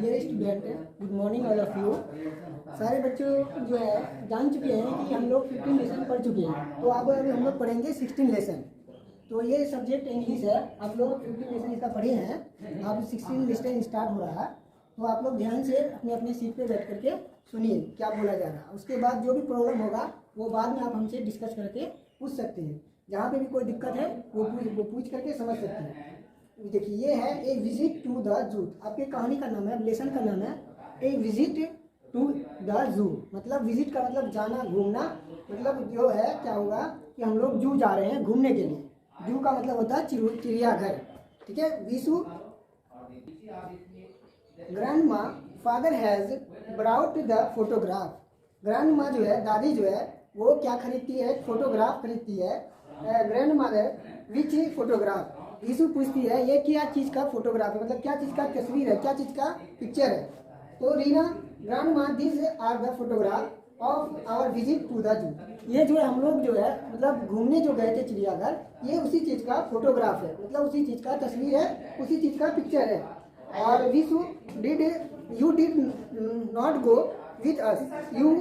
Dear student, good morning all of you. सारे बच्चों जो है जान चुके हैं कि हम लोग 15 लेसन पढ़ चुके हैं, तो अब अभी हम लोग पढ़ेंगे 16 लेसन। तो ये सब्जेक्ट इंग्लिश है। आप लोग 15 लेसन इसका पढ़े हैं, अब 16 लेसन स्टार्ट हो रहा है। तो आप लोग ध्यान से अपने अपने सीट पे बैठ करके सुनिए क्या बोला जा रहा है। उसके बाद जो भी प्रॉब्लम होगा वो बाद में आप हमसे डिस्कस करके पूछ सकते हैं। जहाँ पे भी कोई दिक्कत है वो पूछ करके समझ सकते हैं। देखिए ये है ए विजिट टू द जू। आपके कहानी का नाम है, लेसन का नाम है ए विजिट टू द जू। मतलब विजिट का मतलब जाना, घूमना। मतलब जो है क्या होगा कि हम लोग जू जा रहे हैं घूमने के लिए। जू का मतलब होता है चिड़ियाघर। ठीक है। विशु ग्रैंड माँ father has brought the photograph. Grand माँ जो है, दादी जो है, वो क्या खरीदती है? फोटोग्राफ खरीदती है। Grandmother which photograph. Yishu पूछती है ये क्या चीज़ का फोटोग्राफ है, मतलब क्या चीज़ का तस्वीर है, क्या चीज़ का पिक्चर है। तो Reena grandma this are the photograph of our visit to the zoo. ये जो है हम लोग जो है मतलब घूमने जो गए थे चिड़ियाघर, ये उसी चीज़ का फोटोग्राफ है, मतलब उसी चीज़ का तस्वीर है, उसी चीज़ का पिक्चर है। और Vishu did you did not go with us, you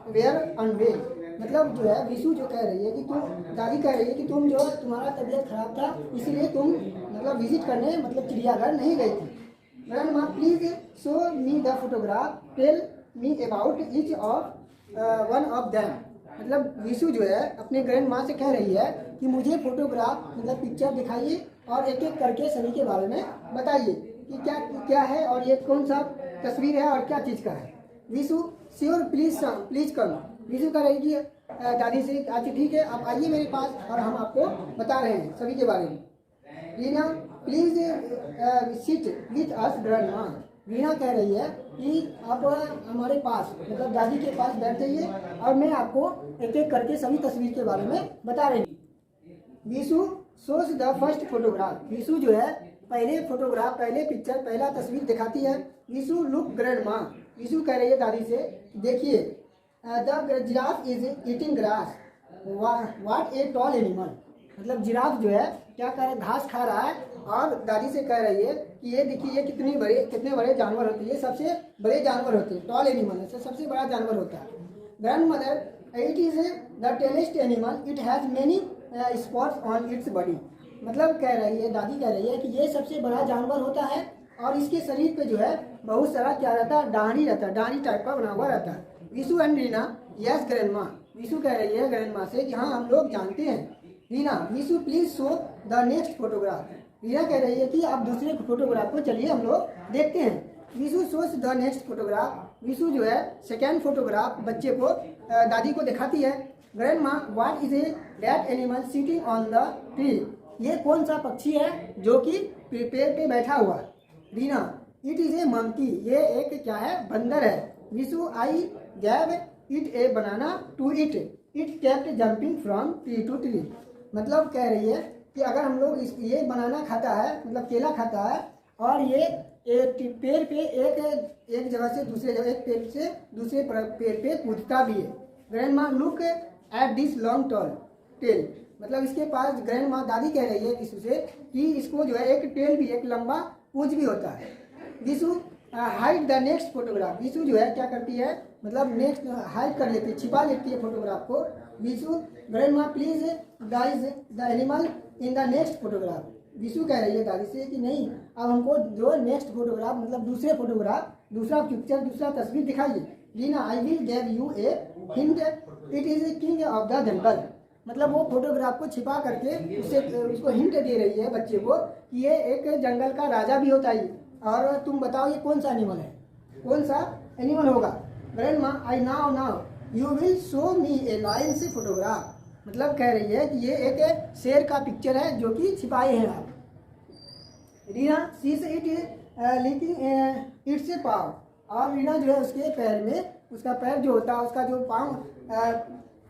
were unwell. मतलब जो है विशु जो कह रही है कि तुम, दादी कह रही है कि तुम जो तुम्हारा तबीयत खराब था इसीलिए तुम मतलब विजिट करने मतलब चिड़ियाघर नहीं गई थी। Grandma please show me the photograph, tell me about each of one of them. मतलब विशु जो है अपने ग्रैंड माँ से कह रही है कि मुझे फोटोग्राफ मतलब पिक्चर दिखाइए और एक एक करके सभी के बारे में बताइए कि क्या क्या है और ये कौन सा तस्वीर है और क्या चीज़ का है। Vishu sure please come. Vishu कह रही कि दादी से अच्छा ठीक है आप आइए मेरे पास और हम आपको बता रहे हैं सभी के बारे में। Reena please sit with us grandma. Reena कह रही है कि आप हमारे पास मतलब दादी के पास बैठ जाइए और मैं आपको एक एक करके सभी तस्वीर के बारे में बता रही हूँ। Vishu shows the first photograph. Vishu जो है पहले फोटोग्राफ, पहले पिक्चर, पहला तस्वीर दिखाती है। Vishu look grandma. विशु कह रही है दादी से देखिए the giraffe is eating grass, what a tall animal. मतलब जिराफ जो है क्या कर रहा है, घास खा रहा है। और दादी से कह रही है कि ये देखिए ये कितने बड़े जानवर होते हैं, ये सबसे बड़े जानवर होते हैं, टॉल एनिमल है, सबसे बड़ा जानवर होता है। Grandmother it is the tallest animal, it has many spots on its body. मतलब कह रही है, दादी कह रही है कि ये सबसे बड़ा जानवर होता है और इसके शरीर पे जो है बहुत सारा क्या रहता है, डांडी रहता है, डांडी टाइप का बना हुआ रहता है। Vishu and Reena yes grandma. Vishu कह रही है ग्रैंडमा से कि हाँ हम लोग जानते हैं। Reena Vishu please show the next photograph. Reena कह रही है कि आप दूसरे फोटोग्राफ को चलिए हम लोग देखते हैं। Vishu shows the next photograph. Vishu जो है सेकेंड फोटोग्राफ बच्चे को दादी को दिखाती है। Grandma what is a that animal sitting on the tree. ये कौन सा पक्षी है जो कि पेड़ पे बैठा हुआ है। Reena it is a monkey, ये एक क्या है, बंदर है। Vishu I gave it a banana to it, it kept jumping from tree to tree. मतलब कह रही है कि अगर हम लोग ये बनाना खाता है मतलब केला खाता है और ये एक पेड़ पे एक जगह से दूसरे जगह, एक पेड़ से दूसरे पेड़ पे कूदता भी है। Grandma look at this long tall tail. मतलब इसके पास ग्रैंड माँ दादी कह रही है किसी से कि इसको जो है एक टेल भी, एक लंबा पूंछ भी होता है। Vishu hide the next photograph. Vishu जो है क्या करती है मतलब नेक्स्ट हाइड कर लेती है, छिपा लेती है फोटोग्राफ को। विशु ग्रैंड माँ please guys the animal in the next photograph. Vishu कह रही है दादी से कि नहीं अब हमको जो नेक्स्ट फोटोग्राफ मतलब दूसरे फोटोग्राफ, दूसरा पिक्चर, दूसरा तस्वीर दिखाइए। Reena I will give U a hint, it is a king of the jungle. मतलब वो फोटोग्राफ को छिपा करके उसको हिंट दे रही है बच्चे को कि ये एक जंगल का राजा भी होता है। और तुम बताओ ये कौन सा एनिमल है, कौन सा एनिमल होगा। Grandma I now you will show me a lion से फोटोग्राफ। मतलब कह रही है कि ये एक शेर का पिक्चर है जो कि छिपाए हैं आप। Reena sees it licking its a paw. और रीना जो है उसके पैर में, उसका पैर जो होता है, उसका जो पाँव,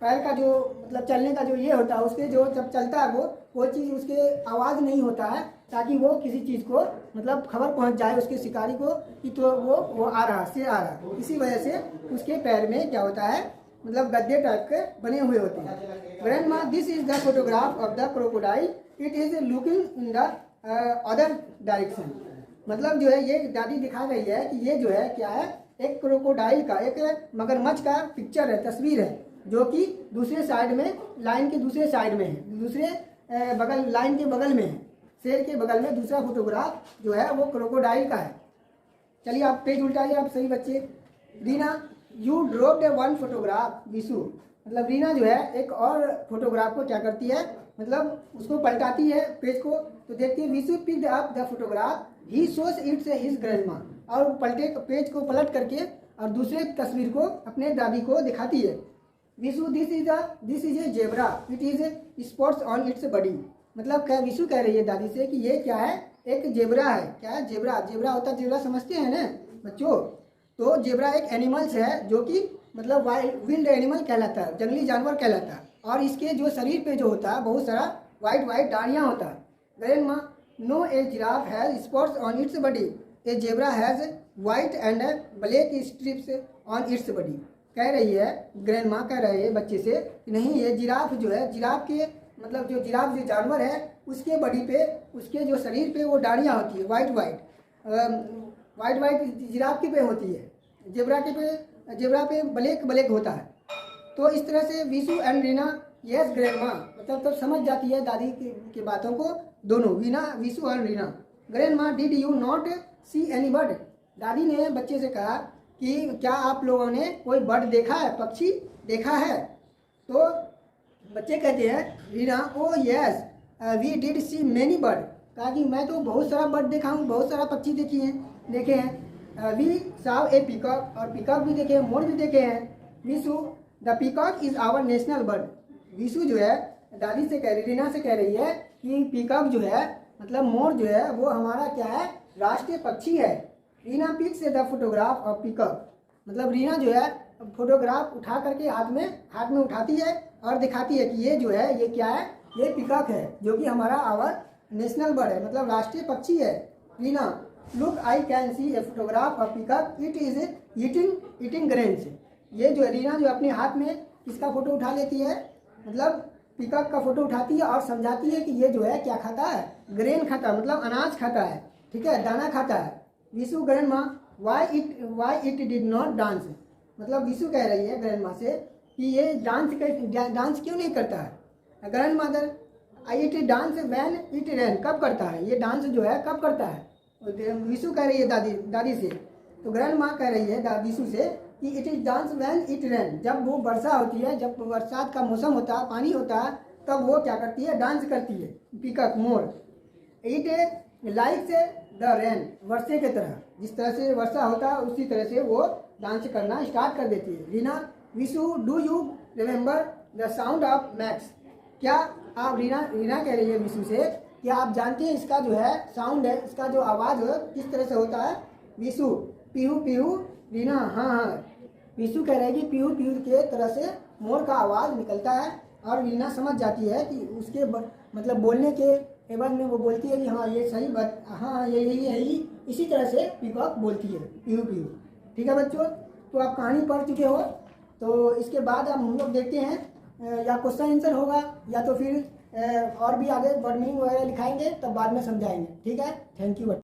पैर का जो मतलब चलने का जो ये होता है, उसके जो जब चलता है वो चीज़ उसके आवाज़ नहीं होता है, ताकि वो किसी चीज़ को मतलब खबर पहुंच जाए उसके शिकारी को कि तो वो आ रहा, शेर आ रहा। इसी वजह से उसके पैर में क्या होता है मतलब गद्दे टाइप के बने हुए होते हैं। Grandma this is the photograph of the crocodile, it is looking in the other direction. मतलब जो है ये दादी दिखा रही है कि ये जो है क्या है, एक क्रोकोडाइल का, एक मगरमच्छ का पिक्चर है, तस्वीर है, जो कि दूसरे साइड में, लाइन के दूसरे साइड में है, दूसरे बगल, लाइन के बगल में है, शेर के बगल में दूसरा फोटोग्राफ जो है वो क्रोकोडाइल का है। चलिए आप पेज उल्टाइए आप सही बच्चे। Reena you dropped one photograph Vishu, मतलब रीना जो है एक और फोटोग्राफ को क्या करती है, मतलब उसको पलटाती है पेज को, तो देखती है Vishu picked up the photograph he shows it's his grandma, और पलटे पेज को पलट करके और दूसरे तस्वीर को अपने दादी को दिखाती है। Vishu this is a zebra it is spots on its body, मतलब क्या विशु कह रही है दादी से कि ये क्या है, एक जेब्रा है। क्या है जेब्रा? जेब्रा होता है, जेब्रा समझते हैं ना बच्चों, तो जेब्रा एक एनिमल्स है जो कि मतलब विल्ड एनिमल कहलाता है, जंगली जानवर कहलाता है, और इसके जो शरीर पे जो होता है बहुत सारा वाइट वाइट डालियाँ होता है। Grandma no a giraffe has spots on its body, a zebra has white and black stripes on its body. कह रही है ग्रैंडमा, कह रही है बच्चे से कि नहीं, ये जिराफ जो है, जिराफ के मतलब जो जिराफ जो जानवर है उसके बॉडी पे, उसके जो शरीर पे वो डालियाँ होती है वाइट वाइट जिराफ के पे होती है, जेब्रा पे ब्लैक ब्लैक होता है। तो इस तरह से Vishu and Reena yes grandma, मतलब तब समझ जाती है दादी की बातों को दोनों, विशु और Reena. Grandma did you not see any bird, दादी ने बच्चे से कहा कि क्या आप लोगों ने कोई बर्ड देखा है, पक्षी देखा है? तो बच्चे कहते हैं Reena oh yes we did see many bird, कहा कि मैं तो बहुत सारा बर्ड देखा हूँ, बहुत सारा पक्षी देखे हैं। वी साव ए पीकॉक, और पीकॉक भी देखे हैं, मोर भी देखे हैं। Vishu the peacock is our national bird, Vishu जो है दादी से कह रही, रीना से कह रही है कि पीकॉक जो है मतलब मोर जो है वो हमारा क्या है, राष्ट्रीय पक्षी है। Reena picks the photograph of peacock, मतलब रीना जो है फोटोग्राफ उठा करके हाथ में उठाती है और दिखाती है कि ये जो है ये क्या है, ये पीकॉक है जो कि हमारा आवर नेशनल बर्ड है, मतलब राष्ट्रीय पक्षी है। Reena look I can see a photograph of peacock it is eating grains, ये जो है रीना जो अपने हाथ में किसका फोटो उठा लेती है, मतलब पीकॉक का फोटो उठाती है और समझाती है कि ये जो है क्या खाता है, ग्रेन खाता है, मतलब अनाज खाता है, ठीक है, दाना खाता है। Vishu grandma why it did not dance, मतलब विशु कह रही है ग्रैंडमा से कि ये डांस क्यों नहीं करता है। Grandmother it dance when it rain, कब करता है ये डांस जो है, कब करता है? विशु कह रही है दादी से, तो ग्रैंड माँ कह रही है विशु से कि it is dance when it rain, जब वो वर्षा होती है, जब बरसात का मौसम होता है, पानी होता है, तब वो क्या करती है, डांस करती है, पीकॉक मोर। इट लाइक्स द रैन, वर्षे की तरह, जिस तरह से वर्षा होता है उसी तरह से वो डांस करना स्टार्ट कर देती है। Reena Vishu do you remember the sound of max, क्या आप, रीना कह रही है विशु से, क्या आप जानते हैं इसका जो है साउंड है, इसका जो आवाज़ है किस तरह से होता है? विशु पीहू पीहू, रीना हाँ, विशु कह रहे हैं कि पीहू पीहू के तरह से मोर का आवाज़ निकलता है, और रीना समझ जाती है कि उसके मतलब बोलने के एवज में वो बोलती है कि हाँ ये सही बात, हाँ ये यही है, इसी तरह से पीकॉक बोलती है पीहू पीहू। ठीक है बच्चों, तो आप कहानी पढ़ चुके हो, तो इसके बाद अब हम लोग देखते हैं या क्वेश्चन आंसर होगा या तो फिर और भी आगे वर्ड मीनिंग वगैरह लिखाएंगे, तब बाद में समझाएंगे। ठीक है, थैंक यू।